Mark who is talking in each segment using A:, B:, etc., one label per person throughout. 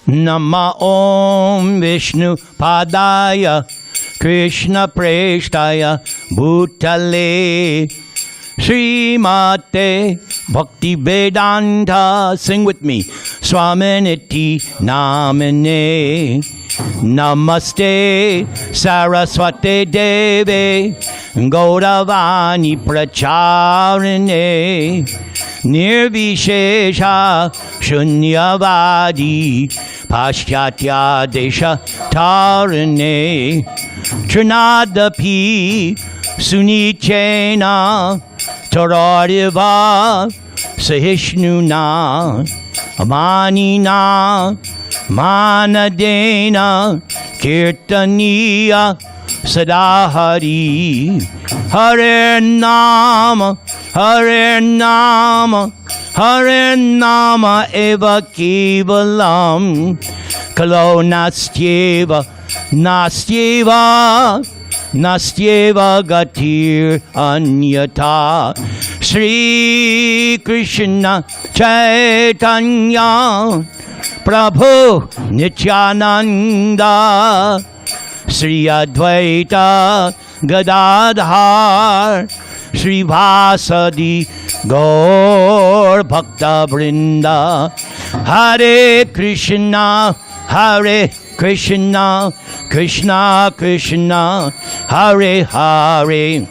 A: Nama Om Vishnu Padaya Krishna Preshtaya Bhutale Srimate Bhakti Vedanta. Sing with me. Swaminiti Namine. Namaste Saraswate Deve Gauravani Pracharine Nirvishesha Shunyavadi Paschatya Desha Tarine Trinadapi Sunichena Taradiva Sahishnuna Amanina Manadena Kirtaniya Sadahari Hare Nama Hare Nama Hare Nama Eva Kevalam Kalo Nastyeva Nastyeva Nastyeva Gatir Anyata Shri Krishna Chaitanya Prabhu Nityananda Sri Advaita Gadadhar Sri Vasadi Gaur Bhakta Vrinda Hare Krishna Hare Krishna Krishna Krishna Hare Hare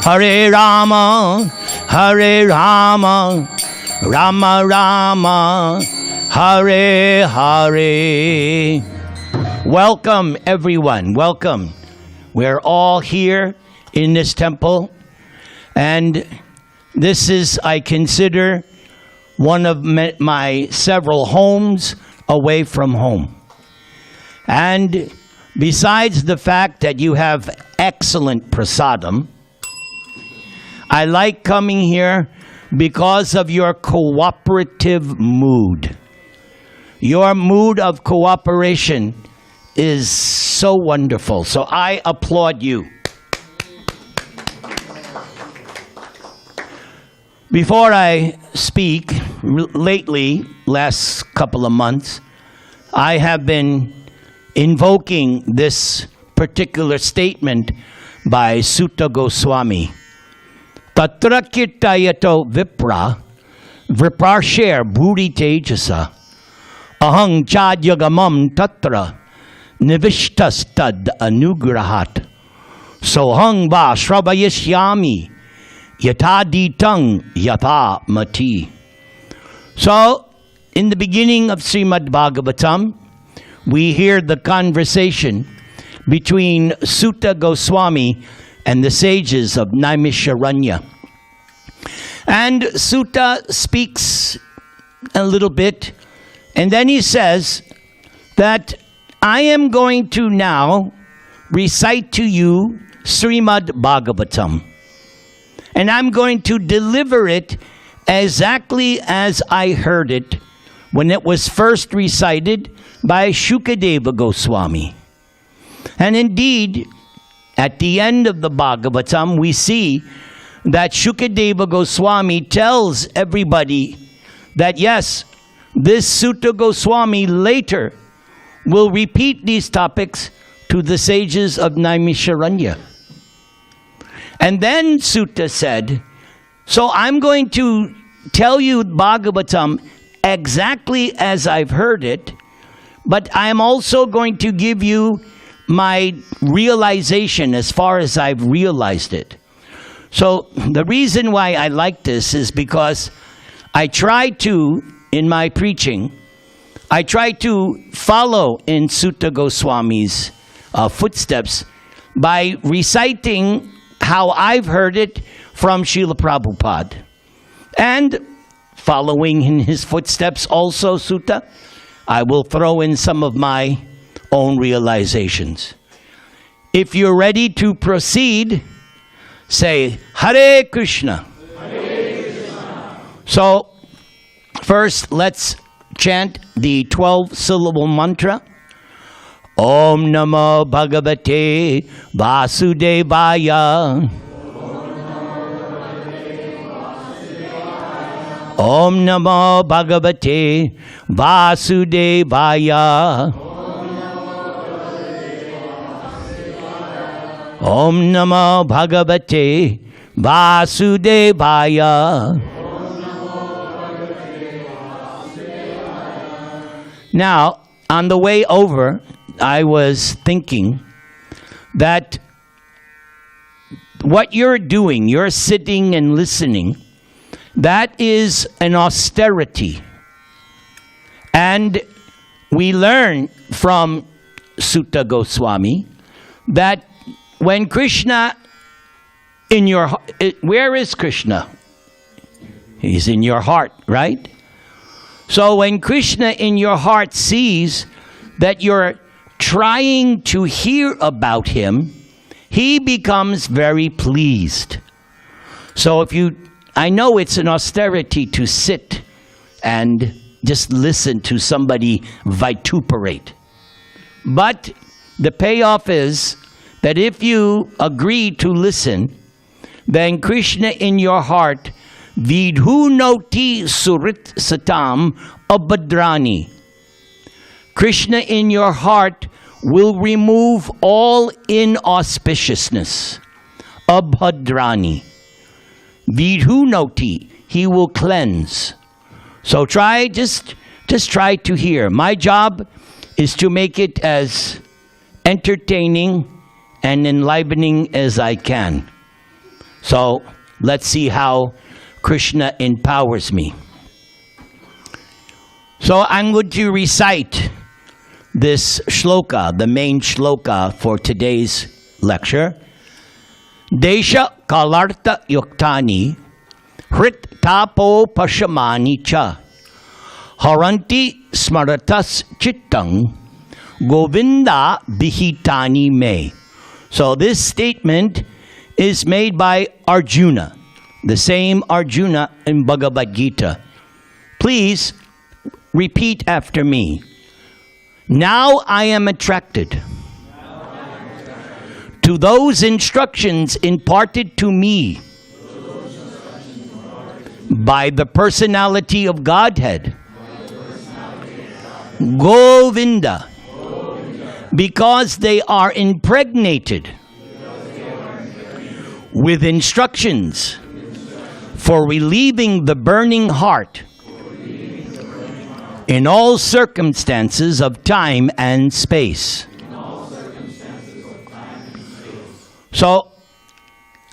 A: Hare Rama Hare Rama Rama Rama Hare Hare. Welcome everyone, welcome. We're all here in this temple, and this is, I consider, one of my several homes away from home. And besides the fact that you have excellent prasadam, I like coming here because of your cooperative mood. Your mood of cooperation is so wonderful. So I applaud you. Before I speak, lately, last couple of months, I have been invoking this particular statement by Sutta Goswami. Tatra kirtayato vipra viparsher bhuri tejasa ahang chadyagamam tatra nivishtas-tad anugrahat sohang va shrabayishyami yataditang yatha mati. So, in the beginning of Srimad Bhagavatam, we hear the conversation between Sutta Goswami and the sages of Naimisharanya. And Sutta speaks a little bit, and then he says that I am going to now recite to you Srimad Bhagavatam. And I'm going to deliver it exactly as I heard it when it was first recited by Shukadeva Goswami. And indeed, at the end of the Bhagavatam, we see that Shukadeva Goswami tells everybody that yes, this Sutta Goswami later will repeat these topics to the sages of Naimisharanya. And then Sutta said, so I'm going to tell you Bhagavatam exactly as I've heard it, but I'm also going to give you my realization as far as I've realized it. So the reason why I like this is because I try to, in my preaching, I try to follow in Sutta Goswami's footsteps by reciting how I've heard it from Srila Prabhupada. And following in his footsteps also, Sutta, I will throw in some of my own realizations. If you're ready to proceed, say Hare Krishna.
B: Hare Krishna.
A: So first let's chant the 12-syllable mantra. Om Namo Bhagavate Vasudevaya. Om Namo Bhagavate Vasudevaya. Om Namo Bhagavate Vasudevaya. Now, on the way over, I was thinking that what you're doing, you're sitting and listening, that is an austerity. And we learn from Sutta Goswami that when Krishna in your heart, where is Krishna? He's in your heart, right? So when Krishna in your heart sees that you're trying to hear about him, he becomes very pleased. So I know it's an austerity to sit and just listen to somebody vituperate. But the payoff is that if you agree to listen, then Krishna in your heart, vidhu noti surit satam abhadrani. Krishna in your heart will remove all inauspiciousness. Abhadrani. Vidhu noti. He will cleanse. So just try to hear. My job is to make it as entertaining and enlivening as I can. So let's see how Krishna empowers me. So I'm going to recite this shloka, the main shloka for today's lecture. Desha kalarta yuktani hrit tapo pashamani cha haranti smaratas chittang govinda bihitani me. So this statement is made by Arjuna, the same Arjuna in Bhagavad-gita. Please repeat after me. Now I am attracted to those instructions imparted to me by the personality of Godhead, Govinda, because they are impregnated with instructions for relieving the burning heart in all circumstances of time and space. So,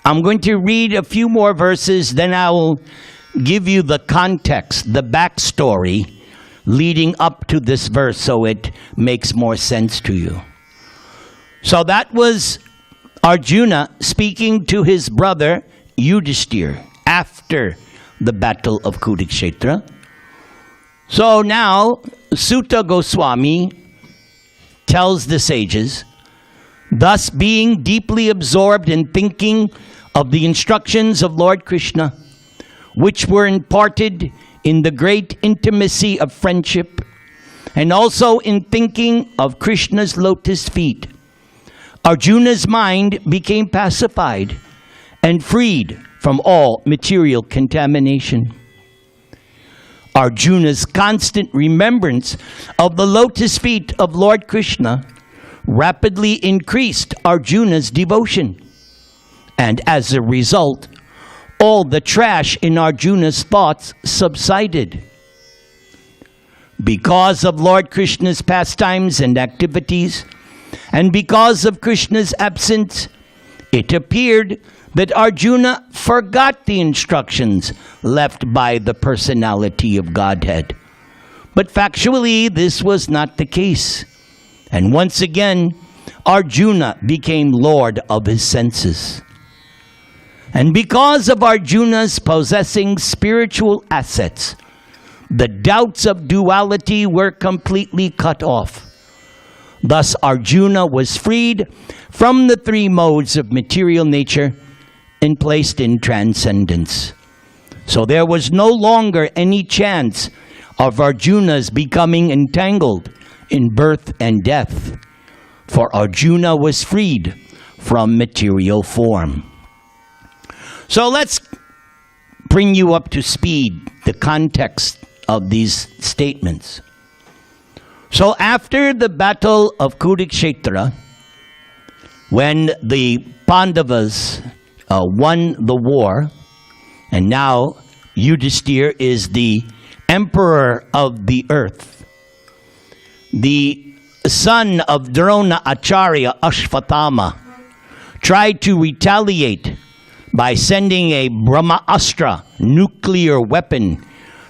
A: I'm going to read a few more verses, then I will give you the context, the backstory leading up to this verse so it makes more sense to you. So that was Arjuna speaking to his brother Yudhisthira after the Battle of Kurukshetra. So now, Sutta Goswami tells the sages, thus being deeply absorbed in thinking of the instructions of Lord Krishna, which were imparted in the great intimacy of friendship, and also in thinking of Krishna's lotus feet, Arjuna's mind became pacified and freed from all material contamination. Arjuna's constant remembrance of the lotus feet of Lord Krishna rapidly increased Arjuna's devotion. And as a result, all the trash in Arjuna's thoughts subsided. Because of Lord Krishna's pastimes and activities, and because of Krishna's absence, it appeared that Arjuna forgot the instructions left by the personality of Godhead. But factually, this was not the case. And once again, Arjuna became lord of his senses. And because of Arjuna's possessing spiritual assets, the doubts of duality were completely cut off. Thus, Arjuna was freed from the three modes of material nature and placed in transcendence. So there was no longer any chance of Arjuna's becoming entangled in birth and death, for Arjuna was freed from material form. So let's bring you up to speed the context of these statements. So after the Battle of Kurukshetra, when the Pandavas won the war, and now Yudhisthira is the emperor of the earth, the son of Drona Acharya, Ashvatthama, tried to retaliate by sending a Brahmastra nuclear weapon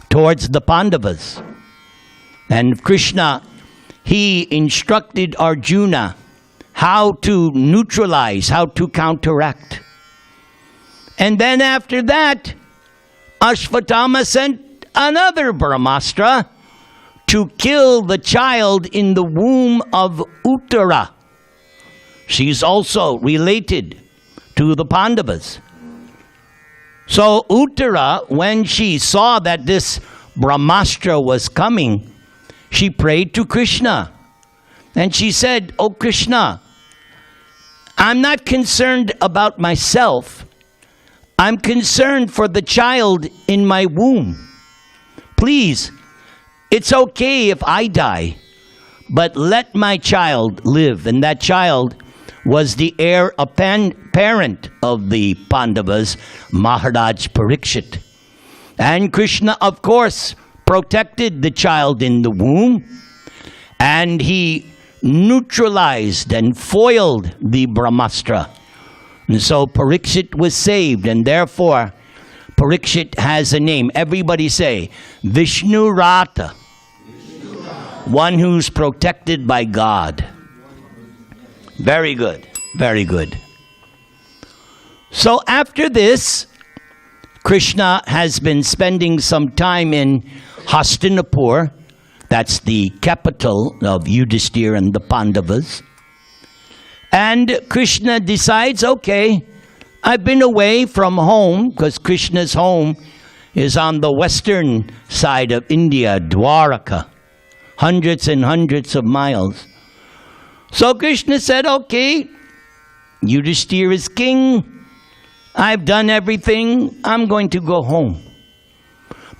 A: towards the Pandavas. And Krishna, he instructed Arjuna how to neutralize, how to counteract. And then after that, Ashvatthama sent another Brahmastra to kill the child in the womb of Uttara. She's also related to the Pandavas. So Uttara, when she saw that this Brahmastra was coming, she prayed to Krishna. And she said, "Oh Krishna, I'm not concerned about myself. I'm concerned for the child in my womb. Please, it's okay if I die, but let my child live." And that child was the heir apparent of the Pandavas, Maharaj Parikshit. And Krishna, of course, protected the child in the womb, and he neutralized and foiled the Brahmastra. And so Parikshit was saved, and therefore Parikshit has a name. Everybody say, Vishnu Rata, one who's protected by God. Very good, very good. So after this, Krishna has been spending some time in Hastinapur. That's the capital of Yudhisthira and the Pandavas. And Krishna decides, okay, I've been away from home, because Krishna's home is on the western side of India, Dvaraka, hundreds and hundreds of miles. So Krishna said, okay, Yudhisthira is king. I've done everything. I'm going to go home.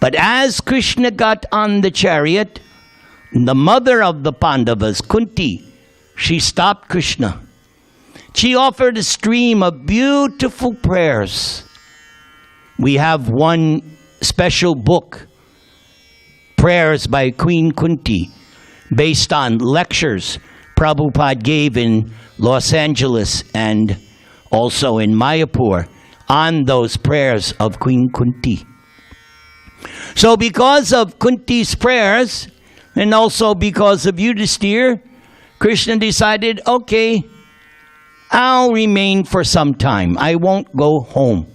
A: But as Krishna got on the chariot, the mother of the Pandavas, Kunti, she stopped Krishna. She offered a stream of beautiful prayers. We have one special book, Prayers by Queen Kunti, based on lectures Prabhupada gave in Los Angeles and also in Mayapur on those prayers of Queen Kunti. So because of Kunti's prayers, and also because of Yudhisthira, Krishna decided, okay, I'll remain for some time. I won't go home.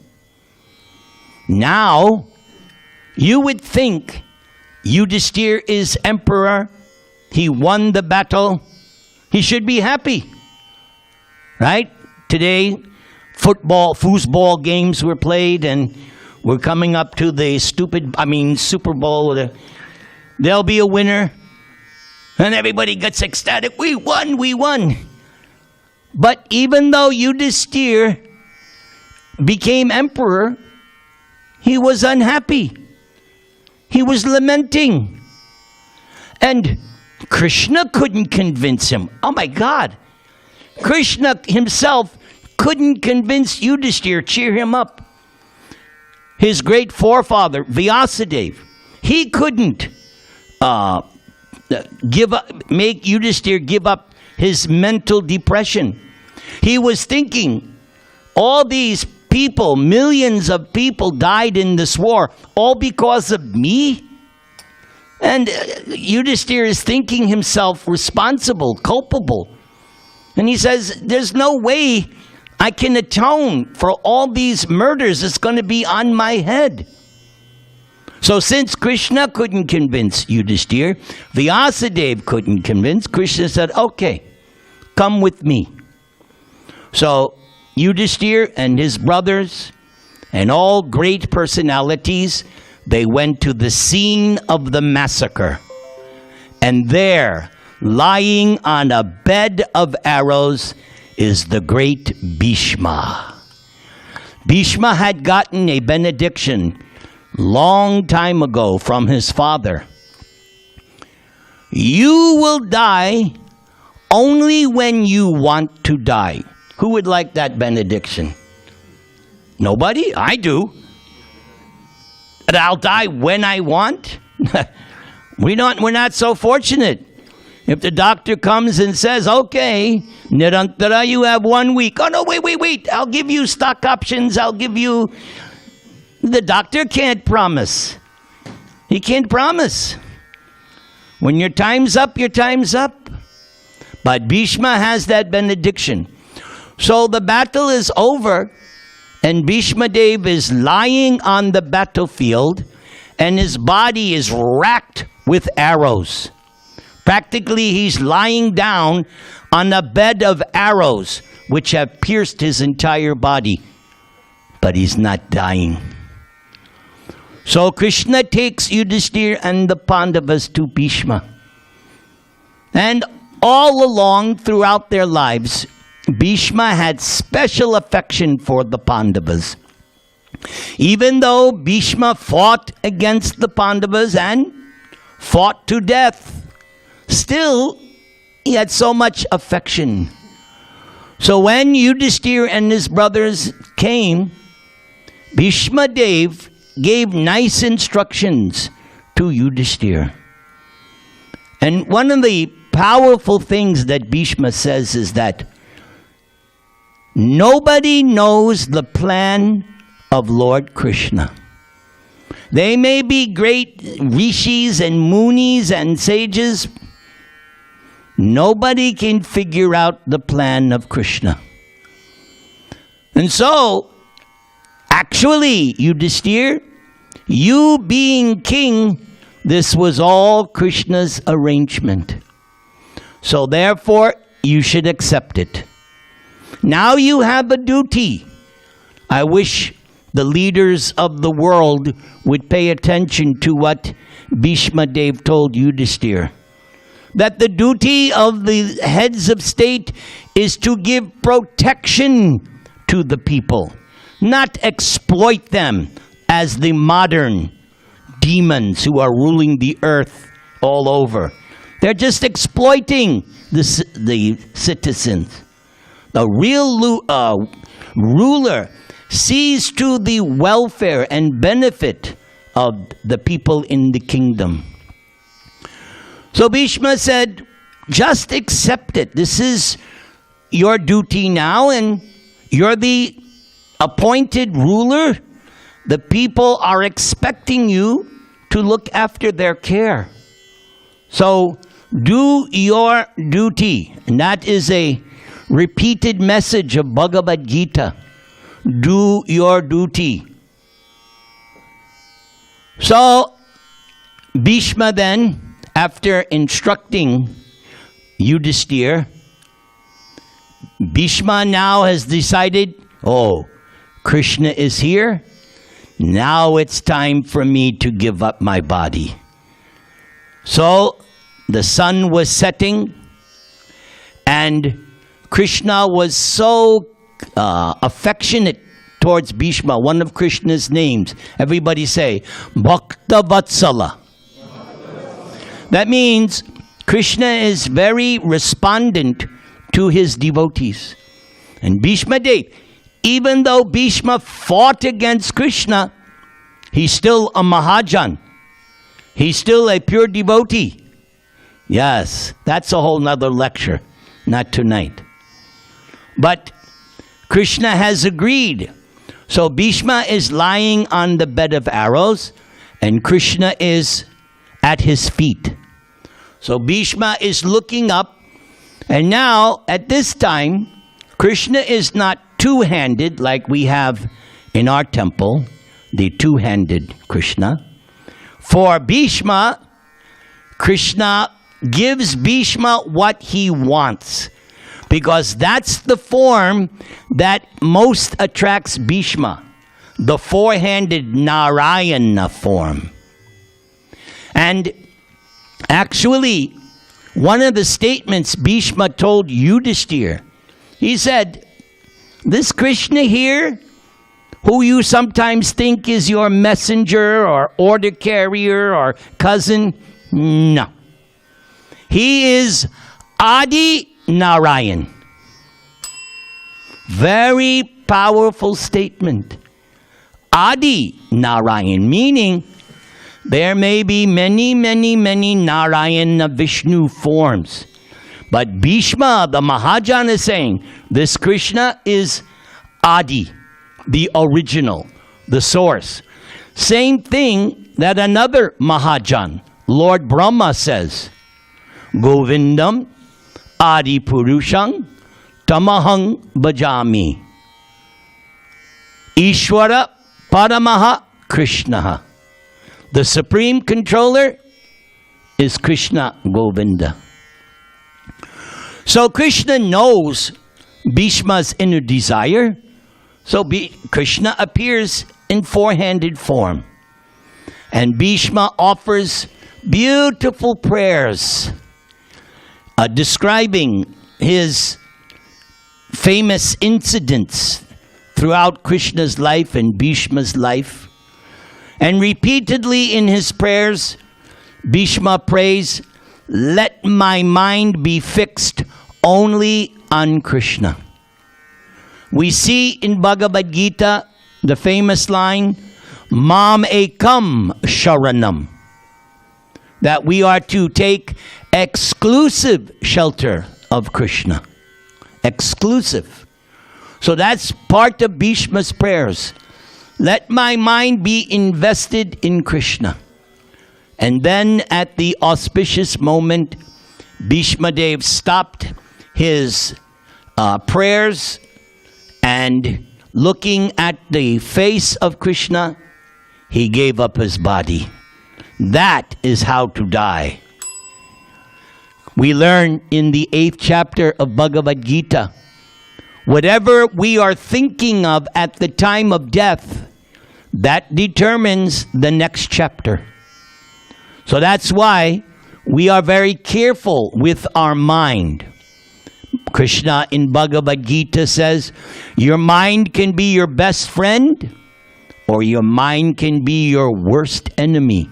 A: Now, you would think Yudhisthira is emperor. He won the battle. He should be happy, right? Today, foosball games were played, and we're coming up to the Super Bowl. There'll be a winner, and everybody gets ecstatic. We won, we won. But even though Yudhisthira became emperor, he was unhappy. He was lamenting. And Krishna couldn't convince him. Oh my God. Krishna himself couldn't convince Yudhisthira, cheer him up. His great forefather, Vyasadeva, he couldn't make Yudhisthira give up his mental depression. He was thinking, all these people, millions of people died in this war, all because of me? And Yudhisthira is thinking himself responsible, culpable. And he says, there's no way I can atone for all these murders. It's going to be on my head. So since Krishna couldn't convince Yudhisthira, Vyasadeva couldn't convince, Krishna said, okay, come with me. So Yudhisthira and his brothers and all great personalities, they went to the scene of the massacre. And there, lying on a bed of arrows, is the great Bhishma. Bhishma had gotten a benediction long time ago from his father. You will die only when you want to die. Who would like that benediction? Nobody? I do. And I'll die when I want? We're not so fortunate. If the doctor comes and says, okay, Nirantara, you have 1 week. Oh, no, wait. I'll give you stock options. I'll give you... The doctor can't promise. He can't promise. When your time's up, your time's up. But Bhishma has that benediction. So the battle is over, and Bhishma Dev is lying on the battlefield, and his body is racked with arrows. Practically, he's lying down on a bed of arrows, which have pierced his entire body. But he's not dying. So Krishna takes Yudhisthira and the Pandavas to Bhishma. And all along throughout their lives, Bhishma had special affection for the Pandavas. Even though Bhishma fought against the Pandavas and fought to death, still he had so much affection. So when Yudhisthira and his brothers came, Bhishma Dev gave nice instructions to Yudhisthira. And one of the powerful things that Bhishma says is that nobody knows the plan of Lord Krishna. They may be great rishis and munis and sages. Nobody can figure out the plan of Krishna. And so, actually, Yudhisthira, you being king, this was all Krishna's arrangement. So therefore, you should accept it. Now you have a duty. I wish the leaders of the world would pay attention to what Bhishma Dev told Yudhisthira. That the duty of the heads of state is to give protection to the people, not exploit them as the modern demons who are ruling the earth all over. They're just exploiting the citizens. The real ruler sees to the welfare and benefit of the people in the kingdom. So Bhishma said, just accept it. This is your duty now, and you're the appointed ruler. The people are expecting you to look after their care. So do your duty. And that is a repeated message of Bhagavad-gita. Do your duty. So Bhishma then, after instructing Yudhisthira, Bhishma now has decided, oh, Krishna is here. Now it's time for me to give up my body. So the sun was setting, and Krishna was so affectionate towards Bhishma. One of Krishna's names, everybody say, Bhakta-vatsala. That means Krishna is very respondent to his devotees. And Bhishma Dev, even though Bhishma fought against Krishna, he's still a Mahajan. He's still a pure devotee. Yes, that's a whole nother lecture, not tonight. But Krishna has agreed. So Bhishma is lying on the bed of arrows, and Krishna is at his feet. So Bhishma is looking up, and now at this time, Krishna is not two-handed like we have in our temple, the two-handed Krishna. For Bhishma, Krishna gives Bhishma what he wants, because that's the form that most attracts Bhishma, the four-handed Narayana form. And actually, one of the statements Bhishma told Yudhisthira, he said, this Krishna here, who you sometimes think is your messenger or order carrier or cousin. No. He is Adi Narayan. Very powerful statement. Adi Narayan, meaning there may be many Narayana Vishnu forms. But Bhishma, the Mahajan, is saying, this Krishna is Adi, the original, the source. Same thing that another Mahajan, Lord Brahma, says. Govindam Adi Purusham Tamahang Bhajami. Ishvara Paramaha Krishna. The supreme controller is Krishna Govinda. So Krishna knows Bhishma's inner desire. So Krishna appears in four-handed form. And Bhishma offers beautiful prayers describing his famous incidents throughout Krishna's life and Bhishma's life. And repeatedly in his prayers, Bhishma prays, let my mind be fixed only on Krishna. We see in Bhagavad-gita the famous line, Mam ekam sharanam, that we are to take exclusive shelter of Krishna. Exclusive. So that's part of Bhishma's prayers. Let my mind be invested in Krishna. And then at the auspicious moment, Bhishma Dev stopped his prayers and looking at the face of Krishna, he gave up his body. That is how to die. We learn in the 8th chapter of Bhagavad-gita, whatever we are thinking of at the time of death, that determines the next chapter. So that's why we are very careful with our mind. Krishna in Bhagavad-gita says, your mind can be your best friend or your mind can be your worst enemy.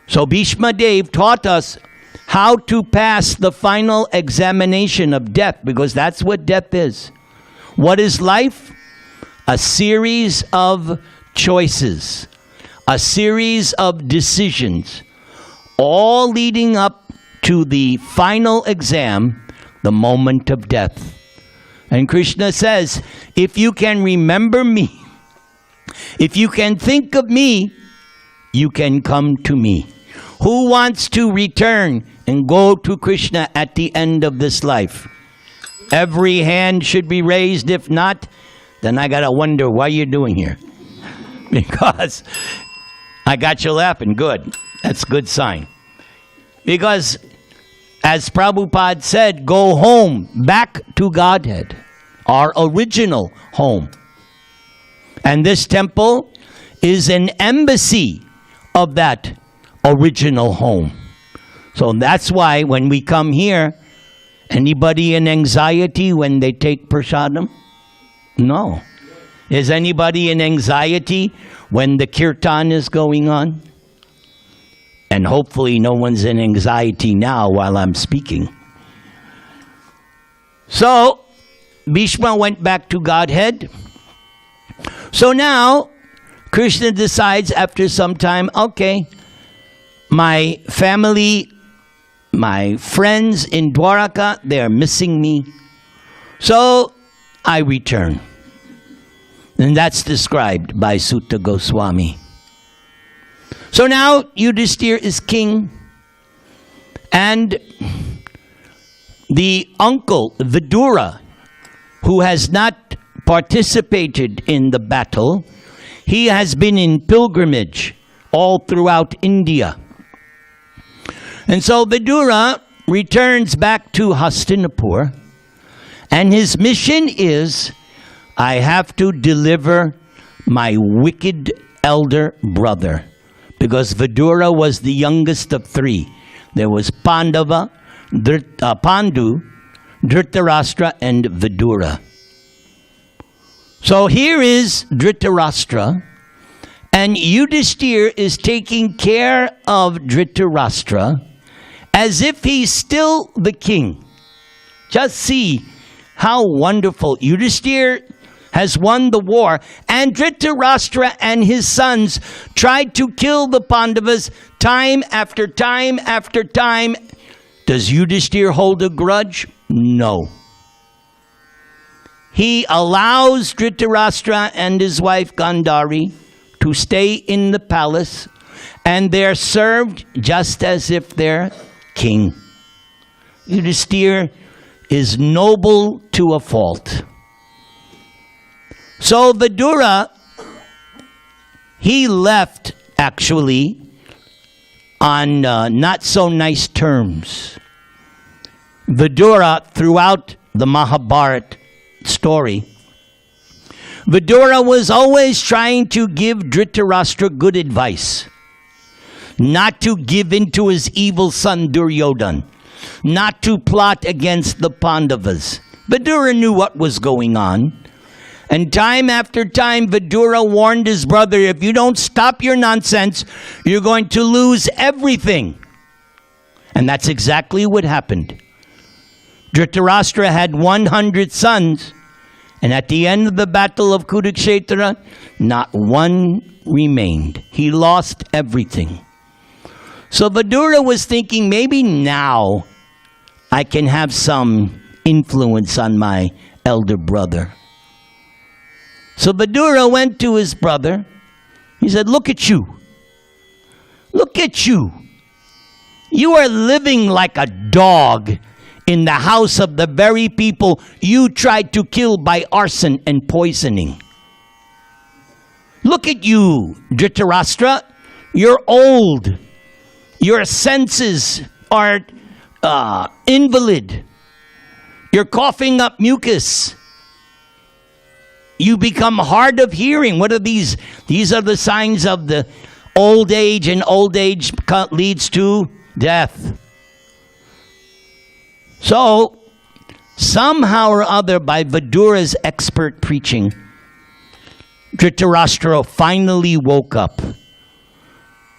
A: So Bhishma Dev taught us how to pass the final examination of death, because that's what death is. What is life? A series of choices, a series of decisions, all leading up to the final exam, the moment of death. And Krishna says, if you can remember me, if you can think of me, you can come to me. Who wants to return and go to Krishna at the end of this life? Every hand should be raised. If not, then I got to wonder why you're doing here. Because I got you laughing. Good. That's a good sign. Because as Prabhupada said, go home, back to Godhead, our original home. And this temple is an embassy of that original home. So that's why when we come here, anybody in anxiety when they take prasadam? No. Is anybody in anxiety when the kirtan is going on? And hopefully no one's in anxiety now while I'm speaking. So, Bhishma went back to Godhead. So now, Krishna decides after some time, okay, my family, my friends in Dvaraka, they're missing me. So, I return. And that's described by Sutta Goswami. So now Yudhisthira is king, and the uncle, Vidura, who has not participated in the battle, he has been in pilgrimage all throughout India. And so Vidura returns back to Hastinapur, and his mission is, I have to deliver my wicked elder brother. Because Vidura was the youngest of three. There was Pandu, Dhritarashtra, and Vidura. So here is Dhritarashtra, and Yudhisthira is taking care of Dhritarashtra as if he's still the king. Just see how wonderful. Yudhisthira has won the war, and Dhritarashtra and his sons tried to kill the Pandavas time after time after time. Does Yudhisthira hold a grudge? No. He allows Dhritarashtra and his wife Gandhari to stay in the palace, and they're served just as if they're king. Yudhisthira is noble to a fault. So Vidura, he left actually on not so nice terms. Vidura, throughout the Mahabharata story, Vidura was always trying to give Dhritarashtra good advice. Not to give in to his evil son Duryodhana. Not to plot against the Pandavas. Vidura knew what was going on. And time after time, Vidura warned his brother, if you don't stop your nonsense, you're going to lose everything. And that's exactly what happened. Dhritarashtra had 100 sons, and at the end of the Battle of Kurukshetra, not one remained. He lost everything. So Vidura was thinking, maybe now I can have some influence on my elder brother. So Vidura went to his brother. He said, look at you. Look at you. You are living like a dog in the house of the very people you tried to kill by arson and poisoning. Look at you, Dhritarashtra. You're old. Your senses are invalid. You're coughing up mucus. You become hard of hearing. What are these? These are the signs of the old age, and old age leads to death. So, somehow or other, by Vidura's expert preaching, Dhritarashtra finally woke up.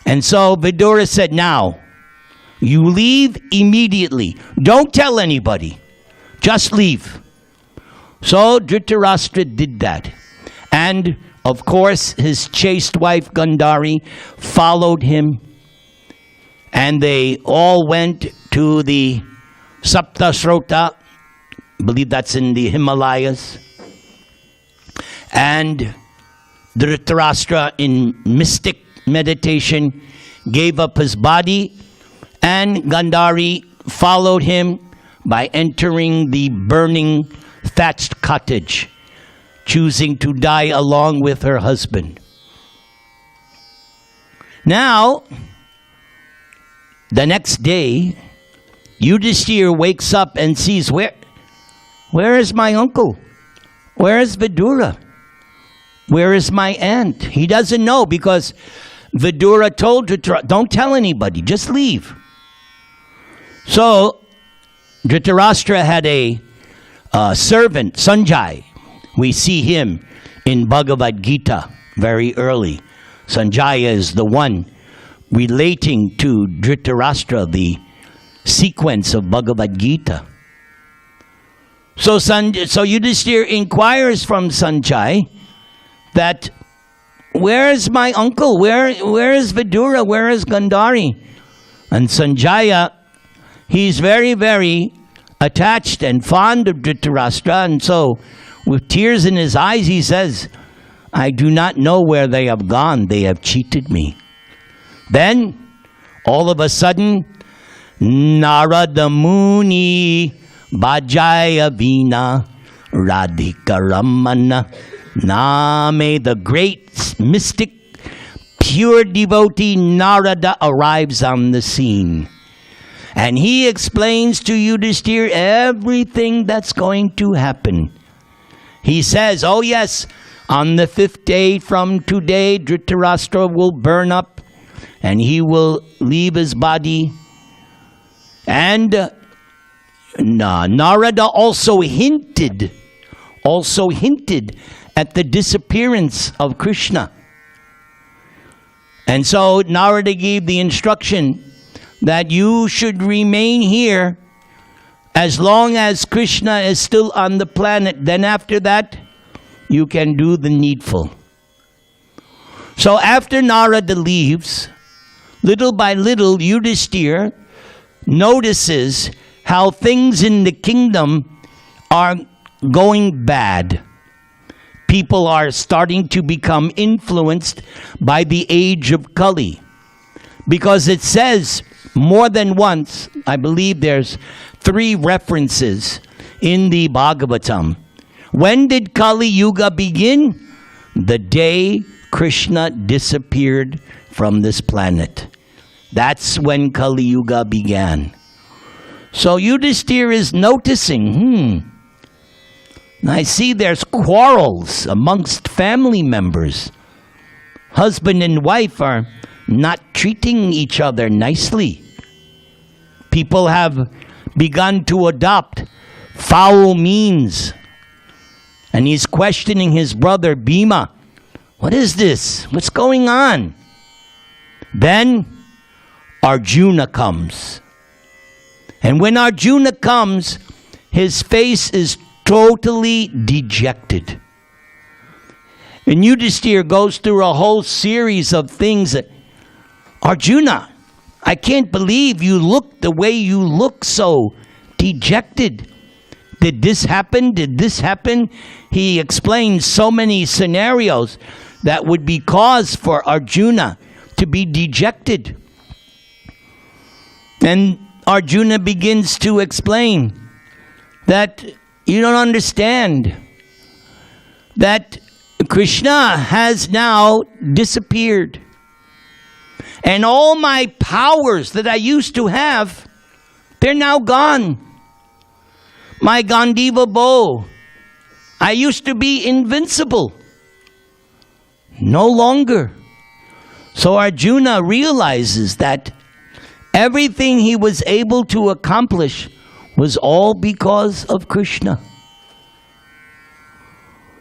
A: And so Vidura said, now, you leave immediately. Don't tell anybody. Just leave. So Dhritarashtra did that. And, of course, his chaste wife Gandhari followed him. And they all went to the Saptasrota. I believe that's in the Himalayas. And Dhritarashtra, in mystic meditation, gave up his body. And Gandhari followed him by entering the burning thatched cottage, choosing to die along with her husband. Now, the next day, Yudhisthira wakes up and sees, where is my uncle? Where is Vidura? Where is my aunt? He doesn't know because Vidura told her, don't tell anybody, just leave. So, Dhritarashtra had a servant, Sanjay. We see him in Bhagavad-gita very early. Sanjaya is the one relating to Dhritarashtra, the sequence of Bhagavad-gita. So Yudhisthira inquires from Sanjay that, where is my uncle? Where is Vidura? Where is Gandhari? And Sanjaya, he's very, very attached and fond of Dhritarashtra, and so with tears in his eyes he says, I do not know where they have gone. They have cheated me. Then, all of a sudden, Narada Muni Bhajaya Vina Radhika Ramana Name. The great mystic, pure devotee Narada arrives on the scene. And he explains to Yudhisthira everything that's going to happen. He says, oh yes, on the 5th day from today, Dhritarashtra will burn up and he will leave his body. And Narada also hinted at the disappearance of Krishna. And so Narada gave the instruction that you should remain here as long as Krishna is still on the planet. Then after that, you can do the needful. So after Narada leaves, little by little, Yudhisthira notices how things in the kingdom are going bad. People are starting to become influenced by the age of Kali. Because it says more than once, I believe there's 3 references in the Bhagavatam. When did Kali Yuga begin? The day Krishna disappeared from this planet. That's when Kali Yuga began. So Yudhisthira is noticing, I see there's quarrels amongst family members. Husband and wife are not treating each other nicely. People have begun to adopt foul means. And he's questioning his brother Bhima. What is this? What's going on? Then Arjuna comes. And when Arjuna comes, his face is totally dejected. And Yudhisthira goes through a whole series of things that, Arjuna, I can't believe you look the way you look, so dejected. Did this happen? Did this happen? He explains so many scenarios that would be cause for Arjuna to be dejected. And Arjuna begins to explain that you don't understand that Krishna has now disappeared. And all my powers that I used to have, they're now gone. My Gandiva bow, I used to be invincible. No longer. So Arjuna realizes that everything he was able to accomplish was all because of Krishna.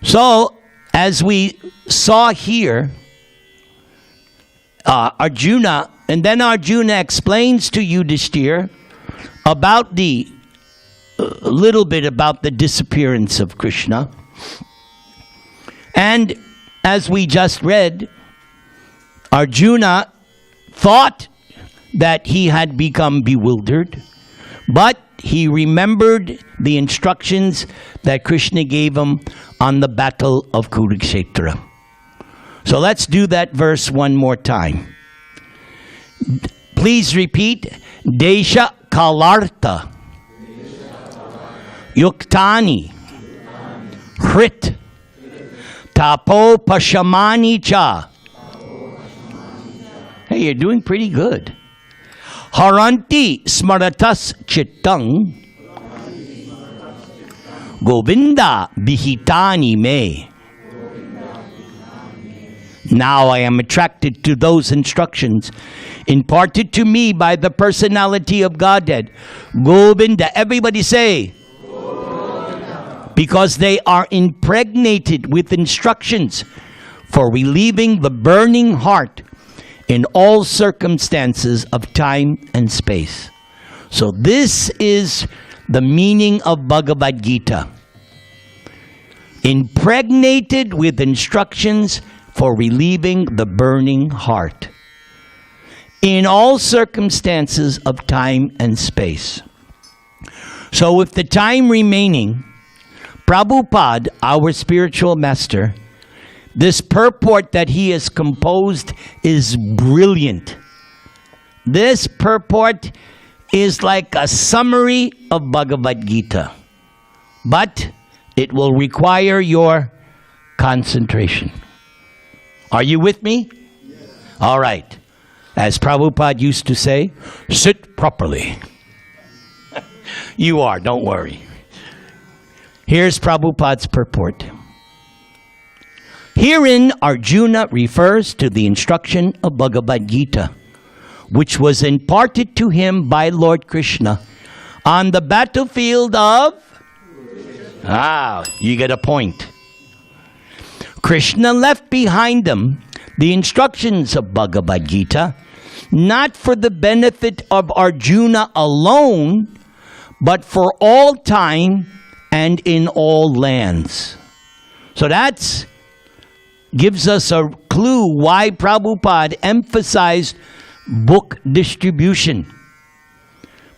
A: So, as we saw here, Arjuna explains to Yudhisthira about a little bit about the disappearance of Krishna. And as we just read, Arjuna thought that he had become bewildered, but he remembered the instructions that Krishna gave him on the Battle of Kurukshetra. So let's do that verse one more time. Please repeat. Desha kalarta yuktani hrit tapo pashamani cha. Hey, you're doing pretty good. Haranti smaratas chittang Govinda bihitani me. Now I am attracted to those instructions imparted to me by the personality of Godhead. Govinda, everybody say. Govinda. Because they are impregnated with instructions for relieving the burning heart in all circumstances of time and space. So this is the meaning of Bhagavad-gita. Impregnated with instructions for relieving the burning heart in all circumstances of time and space. So with the time remaining, Prabhupada, our spiritual master, this purport that he has composed is brilliant. This purport is like a summary of Bhagavad-gita, but it will require your concentration. Are you with me? Yes. All right. As Prabhupada used to say, sit properly. You are, don't worry. Here's Prabhupada's purport. Herein, Arjuna refers to the instruction of Bhagavad-gita, which was imparted to him by Lord Krishna on the battlefield of... you get a point. Krishna left behind him the instructions of Bhagavad-gita, not for the benefit of Arjuna alone, but for all time and in all lands. So that gives us a clue why Prabhupada emphasized book distribution.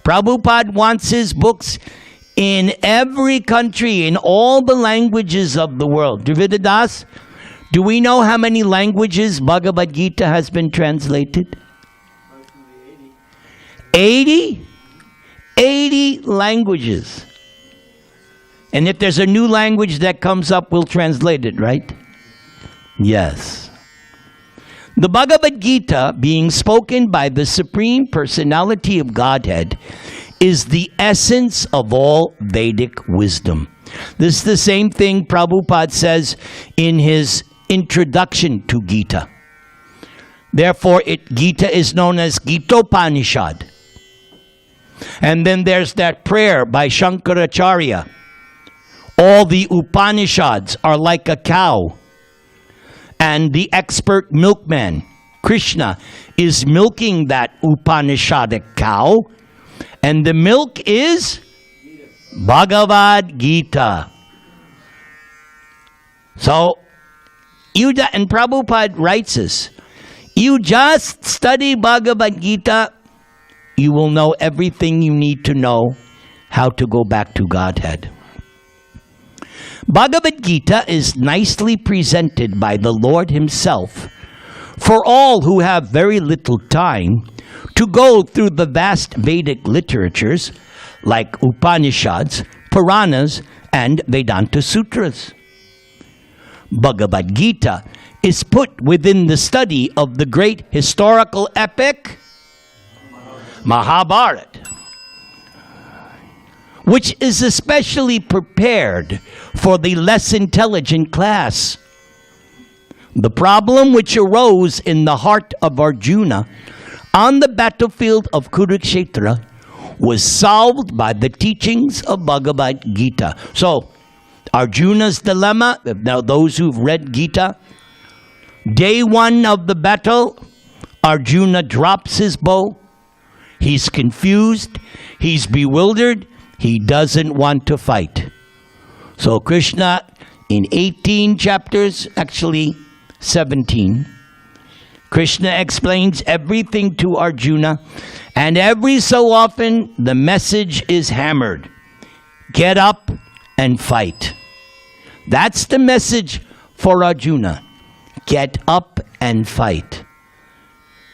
A: Prabhupada wants his books in every country, in all the languages of the world. Dvaraka, do we know how many languages Bhagavad-gita has been translated? 80? 80 languages. And if there's a new language that comes up, we'll translate it, right? Yes. The Bhagavad-gita, being spoken by the Supreme Personality of Godhead, is the essence of all Vedic wisdom. This is the same thing Prabhupada says in his introduction to Gita. Therefore, Gita is known as Gitopanishad. And then there's that prayer by Shankaracharya. All the Upanishads are like a cow. And the expert milkman, Krishna, is milking that Upanishadic cow. And the milk is Bhagavad-gita. So, and Prabhupada writes this, you just study Bhagavad-gita, you will know everything you need to know how to go back to Godhead. Bhagavad-gita is nicely presented by the Lord himself for all who have very little time to go through the vast Vedic literatures like Upanishads, Puranas, and Vedanta Sutras. Bhagavad-gita is put within the study of the great historical epic Mahabharata, which is especially prepared for the less intelligent class. The problem which arose in the heart of Arjuna on the battlefield of Kurukshetra was solved by the teachings of Bhagavad-gita. So, Arjuna's dilemma, now those who've read Gita, day one of the battle, Arjuna drops his bow. He's confused. He's bewildered. He doesn't want to fight. So Krishna, in 18 chapters, actually 17, Krishna explains everything to Arjuna, and every so often the message is hammered. Get up and fight. That's the message for Arjuna. Get up and fight.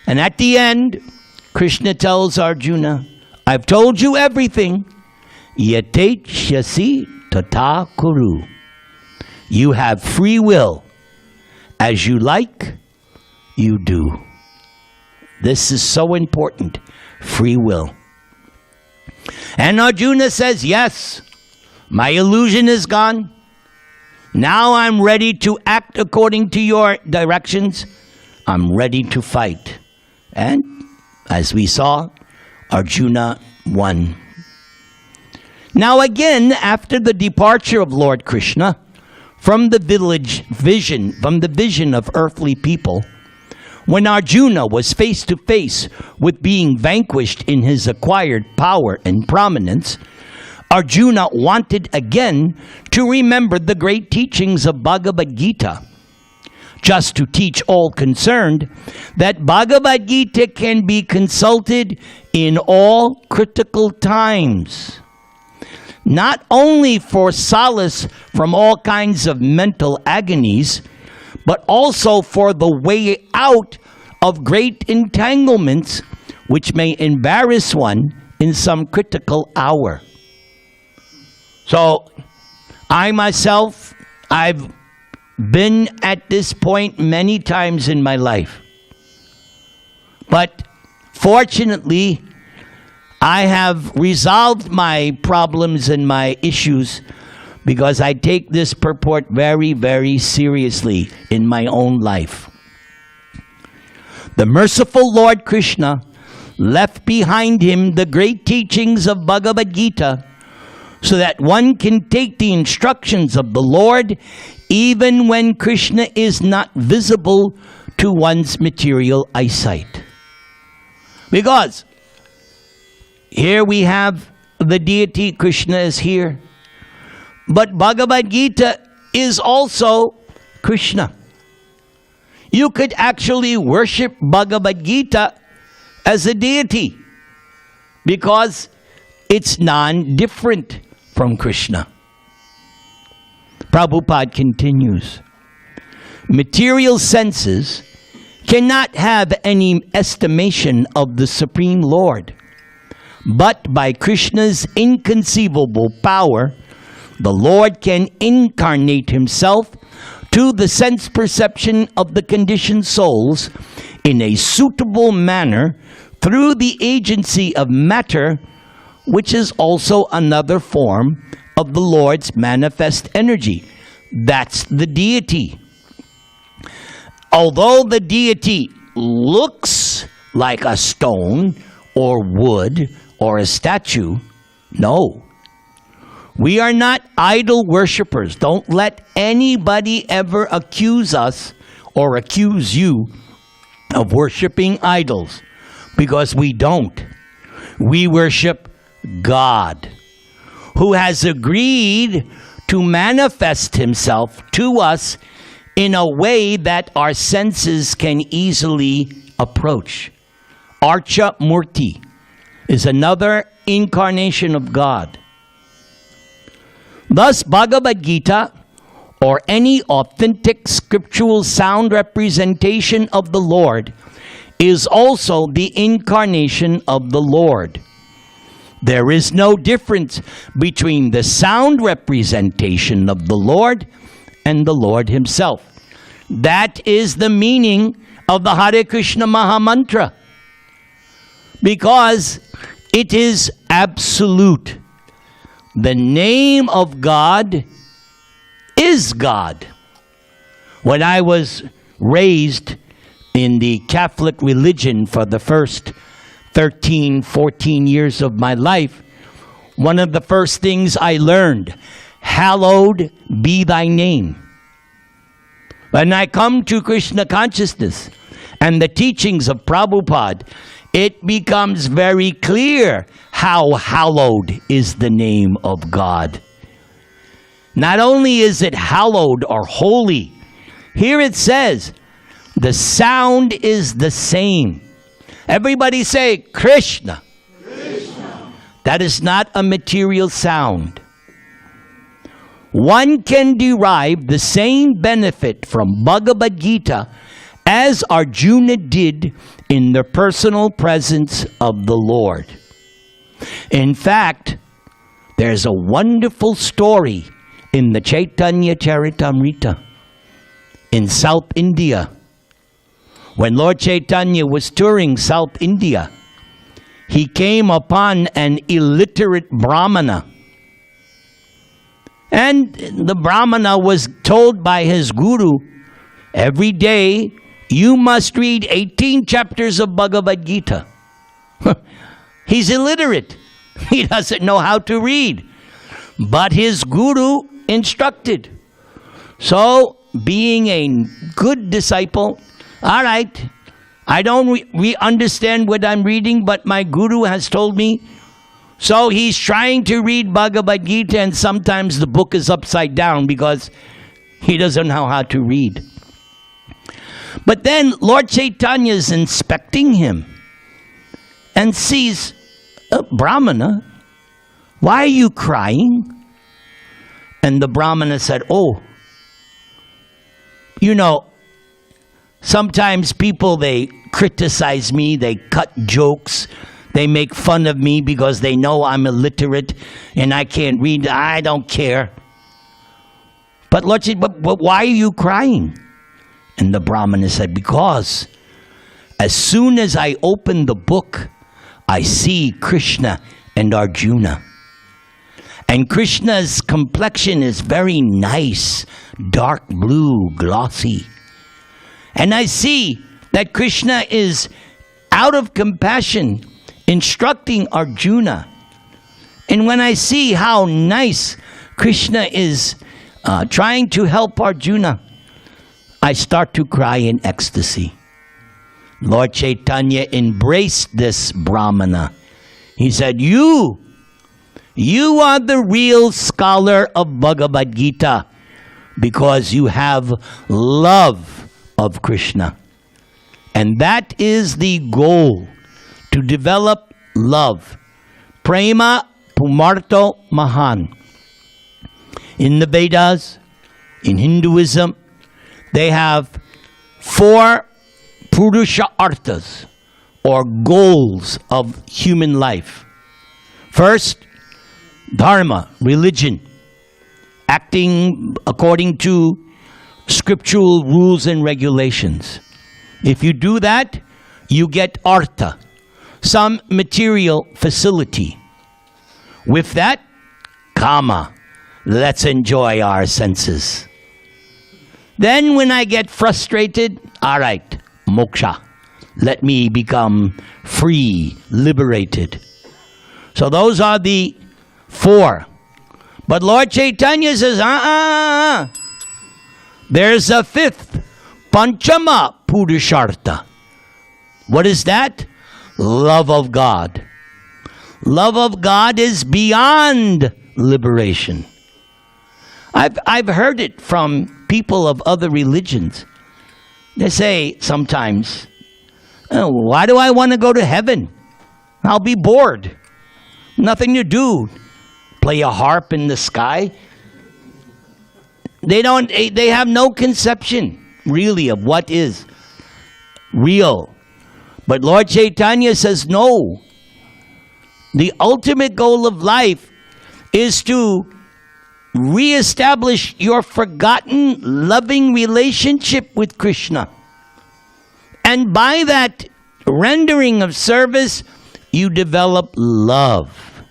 A: And at the end, Krishna tells Arjuna, I've told you everything. Yatechyasi tata kuru. You have free will. As you like, you do. This is so important. Free will. And Arjuna says, yes, my illusion is gone. Now I'm ready to act according to your directions. I'm ready to fight. And as we saw, Arjuna won. Now again, after the departure of Lord Krishna from the vision of earthly people, when Arjuna was face to face with being vanquished in his acquired power and prominence, Arjuna wanted again to remember the great teachings of Bhagavad-gita, just to teach all concerned that Bhagavad-gita can be consulted in all critical times, not only for solace from all kinds of mental agonies, but also for the way out of great entanglements which may embarrass one in some critical hour. So, I myself, I've been at this point many times in my life. But fortunately, I have resolved my problems and my issues because I take this purport very, very seriously in my own life. The merciful Lord Krishna left behind him the great teachings of Bhagavad-gita so that one can take the instructions of the Lord even when Krishna is not visible to one's material eyesight. Because here we have the deity, Krishna is here. But Bhagavad-gita is also Krishna. You could actually worship Bhagavad-gita as a deity because it's non-different from Krishna. Prabhupada continues, material senses cannot have any estimation of the Supreme Lord, but by Krishna's inconceivable power, the Lord can incarnate himself to the sense perception of the conditioned souls in a suitable manner through the agency of matter, which is also another form of the Lord's manifest energy. That's the deity. Although the deity looks like a stone or wood or a statue, no. We are not idol worshippers. Don't let anybody ever accuse us or accuse you of worshiping idols, because we don't. We worship God, who has agreed to manifest himself to us in a way that our senses can easily approach. Archa Murti is another incarnation of God. Thus, Bhagavad-gita, or any authentic scriptural sound representation of the Lord, is also the incarnation of the Lord. There is no difference between the sound representation of the Lord and the Lord himself. That is the meaning of the Hare Krishna Maha Mantra, because it is absolute. The name of God is God. When I was raised in the Catholic religion for the first 13, 14 years of my life, one of the first things I learned, hallowed be thy name. When I come to Krishna consciousness and the teachings of Prabhupada, it becomes very clear how hallowed is the name of God. Not only is it hallowed or holy, here it says, the sound is the same. Everybody say, Krishna.
B: Krishna.
A: That is not a material sound. One can derive the same benefit from Bhagavad-gita as Arjuna did in the personal presence of the Lord. In fact, there's a wonderful story in the Chaitanya Charitamrita in South India. When Lord Chaitanya was touring South India, he came upon an illiterate Brahmana. And the Brahmana was told by his guru, every day you must read 18 chapters of Bhagavad-gita. He's illiterate. He doesn't know how to read. But his guru instructed. So, being a good disciple, all right, I don't understand what I'm reading, but my guru has told me. So he's trying to read Bhagavad-gita, and sometimes the book is upside down because he doesn't know how to read. But then Lord Chaitanya is inspecting him and sees, Brahmana, why are you crying? And the Brahmana said, oh, you know, sometimes people, they criticize me, they cut jokes, they make fun of me because they know I'm illiterate and I can't read. I don't care. But Lord said, but why are you crying? And the Brahmana said, because as soon as I open the book, I see Krishna and Arjuna. And Krishna's complexion is very nice, dark blue, glossy. And I see that Krishna is, out of compassion, instructing Arjuna. And when I see how nice Krishna is trying to help Arjuna, I start to cry in ecstasy. Lord Chaitanya embraced this Brahmana. He said, you are the real scholar of Bhagavad-gita because you have love of Krishna. And that is the goal, to develop love. Prema Pumarto Mahan. In the Vedas, in Hinduism, they have 4 Purusha Arthas, or goals of human life. First, Dharma, religion, acting according to scriptural rules and regulations. If you do that, you get Artha, some material facility. With that, Kama, let's enjoy our senses. Then when I get frustrated, all right, moksha. Let me become free, liberated. So those are the 4. But Lord Chaitanya says, there's a 5th, Panchama Purushartha. What is that? Love of God. Love of God is beyond liberation. I've heard it from people of other religions. They say sometimes, oh, why do I want to go to heaven? I'll be bored. Nothing to do. Play a harp in the sky. They have no conception really of what is real. But Lord Chaitanya says no. The ultimate goal of life is to reestablish your forgotten, loving relationship with Krishna. And by that rendering of service, you develop love.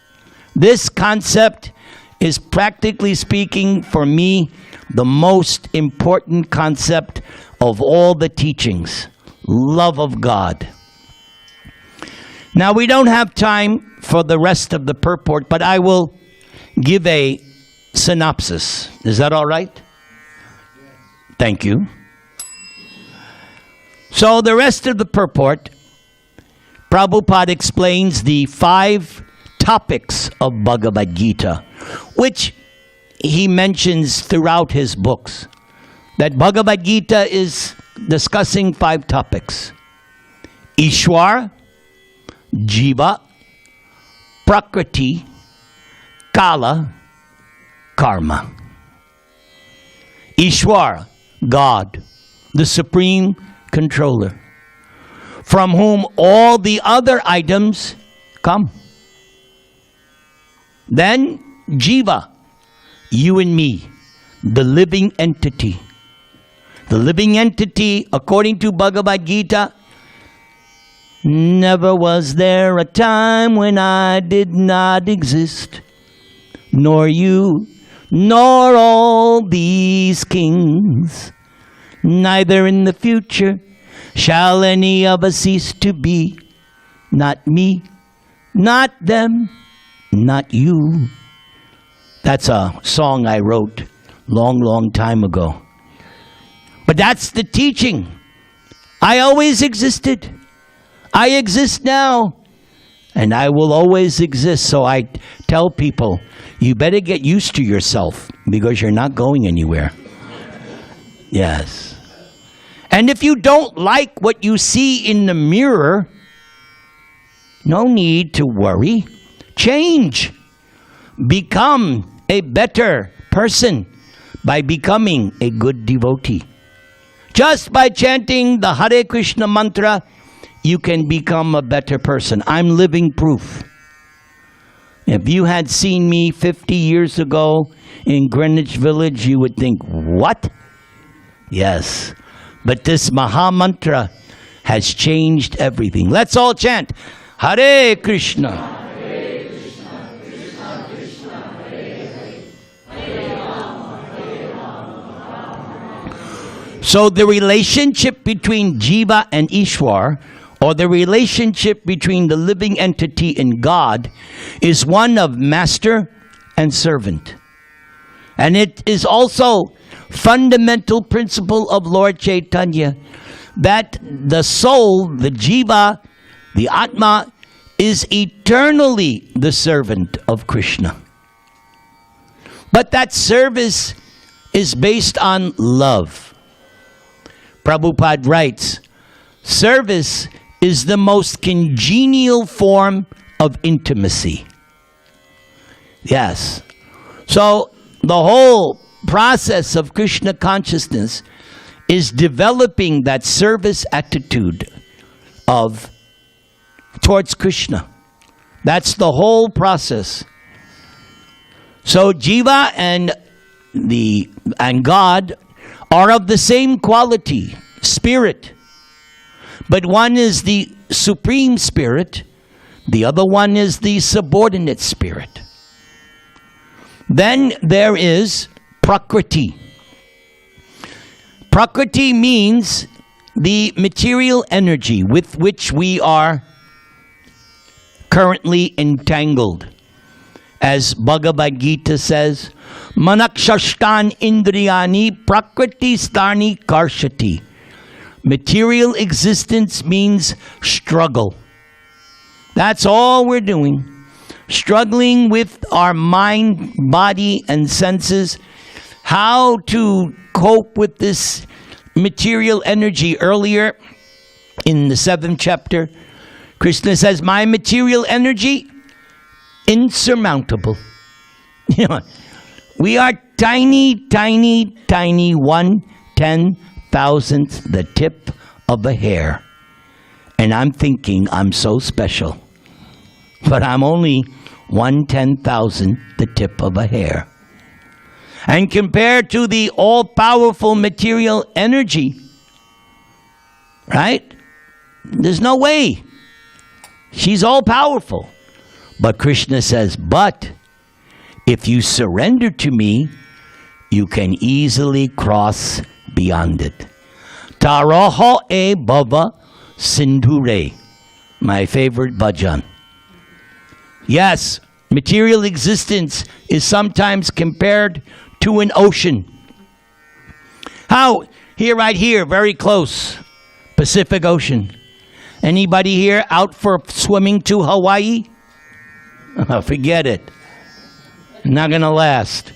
A: This concept is, practically speaking, for me, the most important concept of all the teachings. Love of God. Now, we don't have time for the rest of the purport, but I will give a synopsis. Is that all right? Thank you. So the rest of the purport, Prabhupada explains the 5 topics of Bhagavad-gita, which he mentions throughout his books. That Bhagavad-gita is discussing 5 topics. Ishwar, Jiva, Prakriti, Kala, Karma. Ishwar, God, the supreme controller, from whom all the other items come. Then Jiva, you and me, the living entity. The living entity, according to Bhagavad-gita, never was there a time when I did not exist, nor you, nor all these kings. Neither in the future shall any of us cease to be. Not me, not them, not you. That's a song I wrote long, long time ago. But that's the teaching. I always existed. I exist now. And I will always exist. So I tell people, you better get used to yourself because you're not going anywhere. Yes. And if you don't like what you see in the mirror, no need to worry. Change. Become a better person by becoming a good devotee. Just by chanting the Hare Krishna mantra, you can become a better person. I'm living proof. If you had seen me 50 years ago in Greenwich Village, you would think, what? Yes. But this Maha Mantra has changed everything. Let's all chant, Hare Krishna.
B: Hare Krishna, Krishna Krishna, Hare Hare, Hare Rama, Hare Rama, Rama Rama.
A: So the relationship between Jiva and Ishwar, or the relationship between the living entity and God, is one of master and servant. And it is also fundamental principle of Lord Chaitanya that the soul, the jiva, the atma, is eternally the servant of Krishna. But that service is based on love. Prabhupada writes, service is the most congenial form of intimacy. Yes. So the whole process of Krishna consciousness is developing that service attitude towards Krishna. That's the whole process. So Jiva and God are of the same quality, spirit. But one is the supreme spirit, the other one is the subordinate spirit. Then there is Prakriti. Prakriti means the material energy with which we are currently entangled. As Bhagavad-gita says, Manakshashtan indriyani prakriti stani karshati. Material existence means struggle. That's all we're doing. Struggling with our mind, body, and senses. How to cope with this material energy. Earlier in the 7th chapter, Krishna says, my material energy, insurmountable. You know, we are tiny, tiny, tiny, 1/10,000th the tip of a hair. And I'm thinking I'm so special. But I'm only 1/10,000th the tip of a hair. And compared to the all-powerful material energy, right? There's no way. She's all-powerful. But Krishna says, but if you surrender to me, you can easily cross beyond it. Taraha e bhava sindhure. My favorite bhajan. Yes, material existence is sometimes compared to an ocean. How? Here, right here, very close. Pacific Ocean. Anybody here out for swimming to Hawaii? Forget it. Not going to last.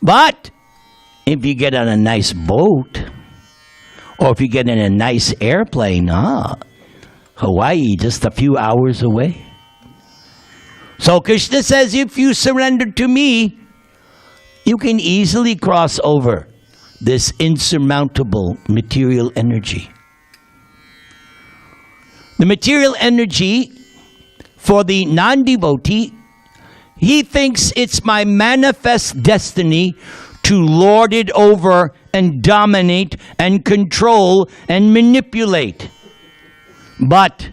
A: But if you get on a nice boat, or if you get in a nice airplane, Hawaii, just a few hours away. So Krishna says, if you surrender to me, you can easily cross over this insurmountable material energy. The material energy, for the non-devotee, he thinks it's my manifest destiny to lord it over and dominate and control and manipulate. But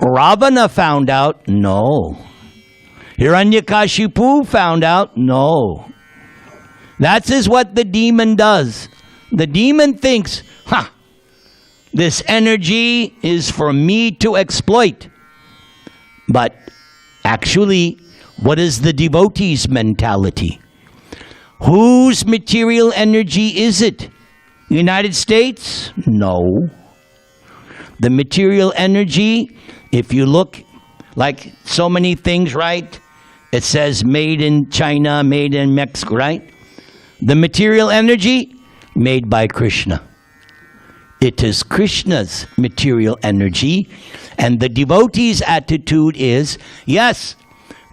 A: Ravana found out, no. Hiranyakashipu found out, no. That is what the demon does. The demon thinks, this energy is for me to exploit. But actually, what is the devotee's mentality? Whose material energy is it? United States? No. The material energy, if you look, like so many things, right? It says made in China, made in Mexico, right? The material energy, made by Krishna. It is Krishna's material energy. And the devotee's attitude is, yes,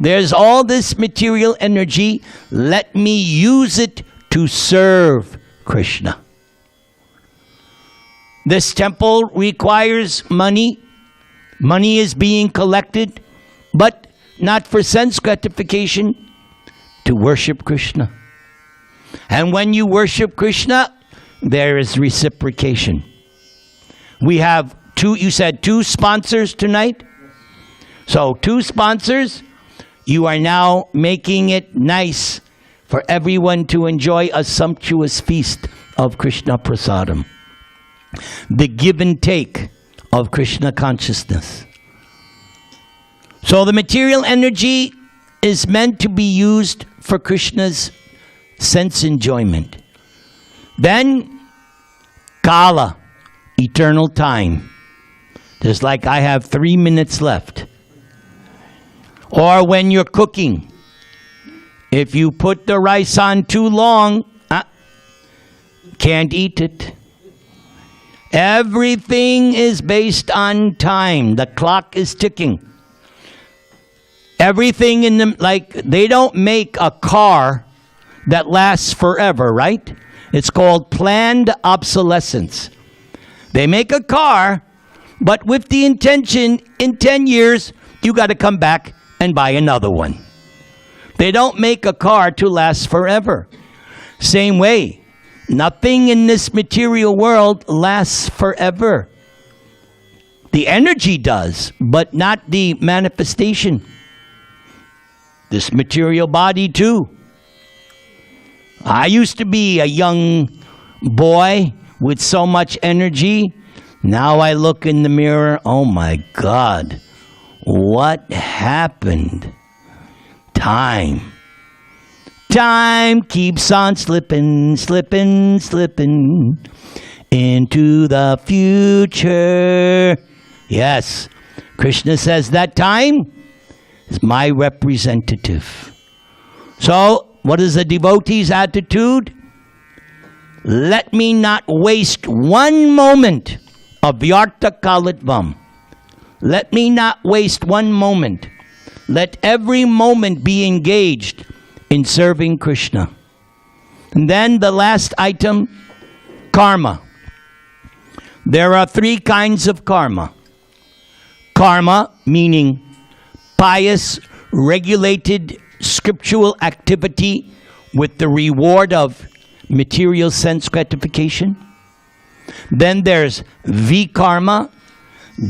A: there's all this material energy. Let me use it to serve Krishna. This temple requires money. Money is being collected, but not for sense gratification, to worship Krishna. And when you worship Krishna, there is reciprocation. We have you said two sponsors tonight? So 2 sponsors, you are now making it nice for everyone to enjoy a sumptuous feast of Krishna Prasadam. the give and take of Krishna consciousness. So the material energy is meant to be used for Krishna's sense enjoyment. Then, Kala, eternal time. Just like I have 3 minutes left. Or when you're cooking, if you put the rice on too long, can't eat it. Everything is based on time. The clock is ticking. Everything in them, like they don't make a car that lasts forever, right? It's called planned obsolescence. They make a car, but with the intention, in 10 years, you got to come back and buy another one. They don't make a car to last forever. Same way, nothing in this material world lasts forever. The energy does, but not the manifestation. This material body too. I used to be a young boy with so much energy. Now I look in the mirror, oh my God, what happened? Time. Time keeps on slipping, slipping, slipping into the future. Yes, Krishna says that time is my representative. So, what is the devotee's attitude? Let me not waste one moment of Vyartha Kalitvam. Let me not waste one moment. Let every moment be engaged in serving Krishna. And then the last item, karma. There are 3 kinds of karma. Karma, meaning pious, regulated, scriptural activity with the reward of material sense gratification. Then there's vikarma,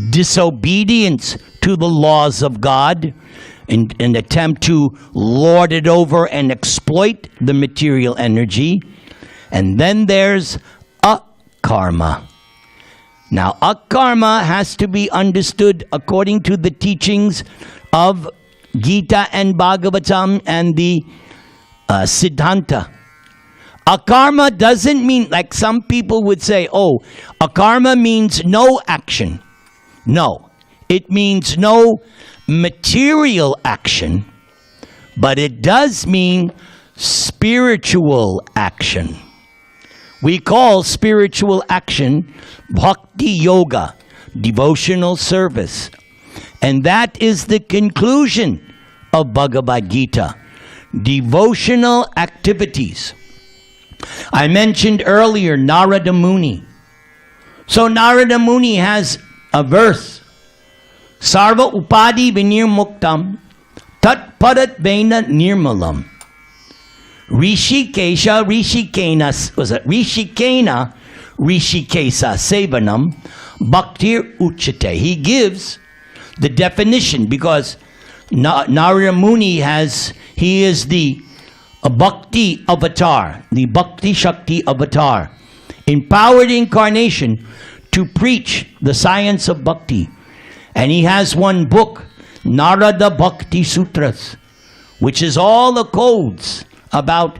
A: disobedience to the laws of God, in an attempt to lord it over and exploit the material energy. And then there's akarma. Now, akarma has to be understood according to the teachings of Gita and Bhagavatam and the Siddhanta. Akarma doesn't mean, like some people would say, oh, akarma means no action. No, it means no material action, but it does mean spiritual action. We call spiritual action Bhakti Yoga, devotional service. And that is the conclusion of Bhagavad-gita, devotional activities. I mentioned earlier Narada Muni. So Narada Muni has a verse, Sarva Upadi Vinirmuktam Tat Parat Vena Nirmalam. Rishikesha Rishikena, was it Rishikena Rishikesa Sevanam Bhaktir Uchate. He gives the definition because Narada Muni he is the Bhakti avatar, the Bhakti Shakti avatar, empowered incarnation to preach the science of bhakti. And he has one book, Narada Bhakti Sutras, which is all the codes about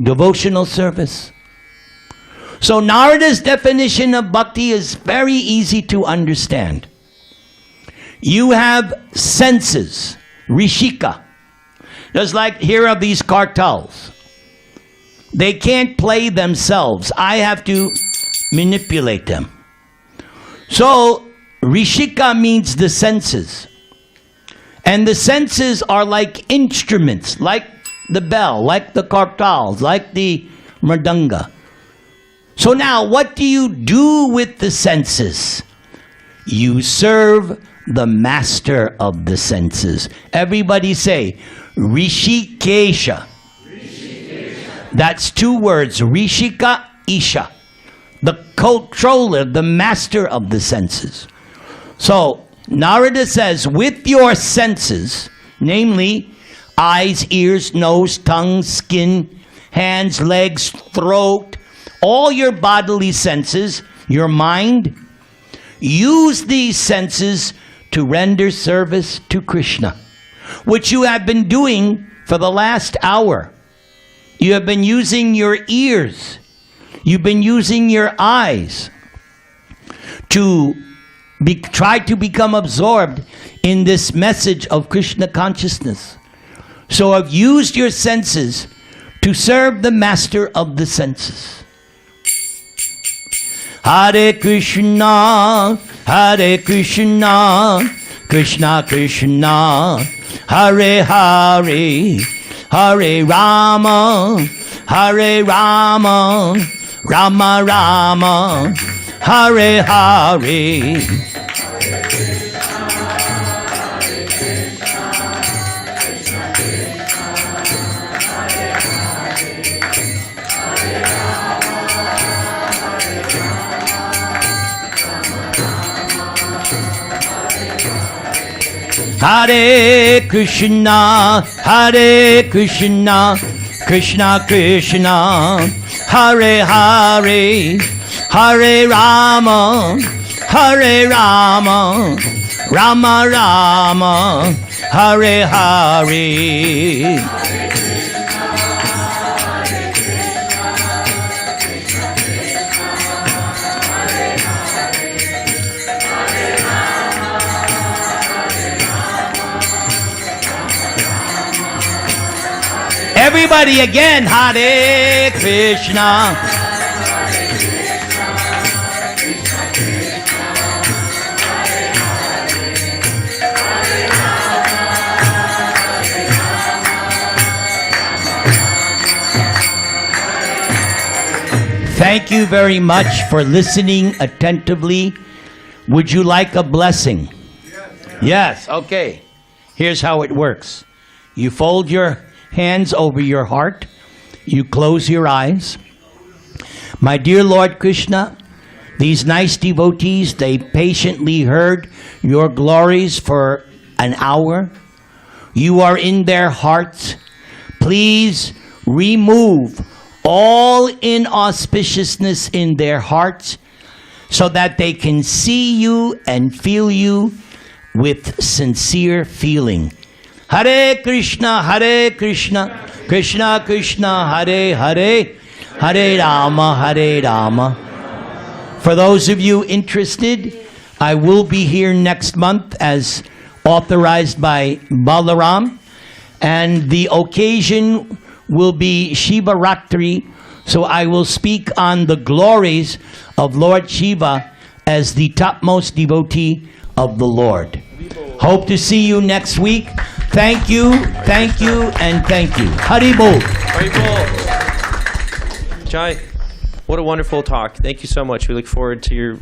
A: devotional service. So Narada's definition of bhakti is very easy to understand. You have senses, rishika. Just like here are these kartals. They can't play themselves. I have to manipulate them. So rishika means the senses. And the senses are like instruments, like the bell, like the kartals, like the mridanga. So now what do you do with the senses? You serve the master of the senses. Everybody say, Rishikesha. Rishikesha. That's 2 words, Rishika, Isha. The controller, the master of the senses. So, Narada says, with your senses, namely eyes, ears, nose, tongue, skin, hands, legs, throat, all your bodily senses, your mind. Use these senses to render service to Krishna, which you have been doing for the last hour. You have been using your ears. You've been using your eyes to try to become absorbed in this message of Krishna consciousness. So have used your senses to serve the master of the senses. Hare Krishna, Hare Krishna, Krishna Krishna, Hare Hare, Hare Rama, Hare Rama, Rama Rama, Hare Hare. Hare Krishna, Hare Krishna, Krishna Krishna, Hare Hare, Hare Rama, Hare Rama, Rama Rama, Hare Hare. Everybody again, Hare Krishna. Thank you very much for listening attentively. Would you like a blessing? Yes, okay. Here's how it works. You fold your hands over your heart. You close your eyes. My dear Lord Krishna, these nice devotees, they patiently heard your glories for an hour. You are in their hearts. Please remove all inauspiciousness in their hearts so that they can see you and feel you with sincere feeling. Hare Krishna, Krishna Krishna, Hare Hare, Hare Rama, Hare Rama. For those of you interested, I will be here next month as authorized by Balaram, and the occasion will be Shiva Ratri, so I will speak on the glories of Lord Shiva as the topmost devotee of the Lord. Hope to see you next week. Thank you, and thank you. Haribol.
C: Haribol. Jai, what a wonderful talk. Thank you so much. We look forward to your